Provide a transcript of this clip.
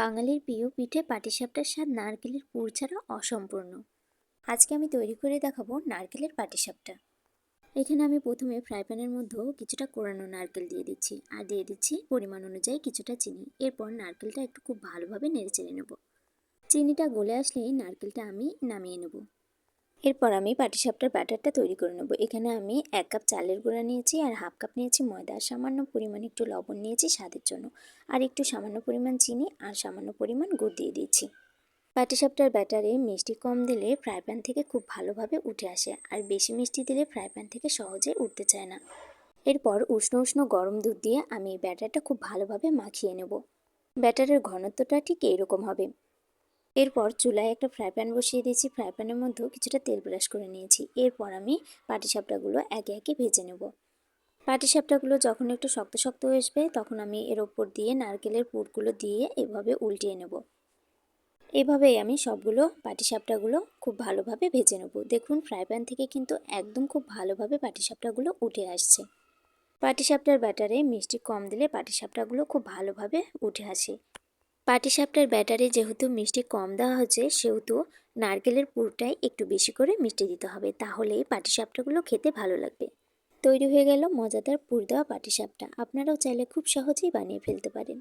বাঙালির প্রিয় পিঠে পাটিসাপটার স্বাদ নারকেলের পুর ছাড়া অসম্পূর্ণ। আজকে আমি তৈরি করে দেখাবো নারকেলের পাটিসাপটা। এখানে আমি প্রথমে ফ্রাই প্যানের মধ্যেও কিছুটা কোরানো নারকেল দিয়ে দিচ্ছি আর দিয়ে দিচ্ছি পরিমাণ অনুযায়ী কিছুটা চিনি। এরপর নারকেলটা একটু খুব ভালোভাবে নেড়েচেড়ে নেব। চিনিটা গলে আসলেই নারকেলটা আমি নামিয়ে নেব। এরপর আমি পাটিসাপটার ব্যাটারটা তৈরি করে নেব। এখানে আমি 1 কাপ চালের গুঁড়া নিয়েছি আর হাফ কাপ নিয়েছি ময়দা, সামান্য পরিমাণ একটু লবণ নিয়েছি স্বাদের জন্য, আর একটু সামান্য পরিমাণ চিনি আর সামান্য পরিমাণ গুড় দিয়ে দিয়েছি। পাটিসাপটার ব্যাটারে মিষ্টি কম দিলে ফ্রাই প্যান থেকে খুব ভালোভাবে উঠে আসে, আর বেশি মিষ্টি দিলে ফ্রাই প্যান থেকে সহজে উঠতে চায় না। এরপর উষ্ণ উষ্ণ গরম দুধ দিয়ে আমি এই ব্যাটারটা খুব ভালোভাবে মাখিয়ে নেব। ব্যাটারের ঘনত্বটা ঠিক এইরকম হবে। এরপর চুলায় একটা ফ্রাই প্যান বসিয়ে দিয়েছি, ফ্রাই প্যানের মধ্যেও কিছুটা তেল ব্রাশ করে নিয়েছি। এরপর আমি পাটিসাপটাগুলো একে একে ভেজে নেব। পাটিসাপটাগুলো যখন একটু শক্ত শক্ত হয়ে আসবে তখন আমি এর ওপর দিয়ে নারকেলের পুরগুলো দিয়ে এভাবে উল্টিয়ে নেব। এভাবেই আমি সবগুলো পাটিসাপটাগুলো খুব ভালোভাবে ভেজে নেব। দেখুন ফ্রাই প্যান থেকে কিন্তু একদম খুব ভালোভাবে পাটিসাপটাগুলো উঠে আসছে। পাটিসাপটার ব্যাটারে মিষ্টি কম দিলে পাটিসাপটাগুলো খুব ভালোভাবে উঠে আসে। পাটিসাপটার ব্যাটারে যেহেতু মিষ্টি কম দেওয়া হচ্ছে সেহেতু নারকেলের পুরটাই একটু বেশি করে মিষ্টি দিতে হবে, তাহলে পাটিসাপটাগুলো খেতে ভালো লাগবে। তৈরি হয়ে গেল মজাদার পুর দেওয়া পাটিসাপটা। আপনারাও চাইলে খুব সহজেই বানিয়ে ফেলতে পারেন।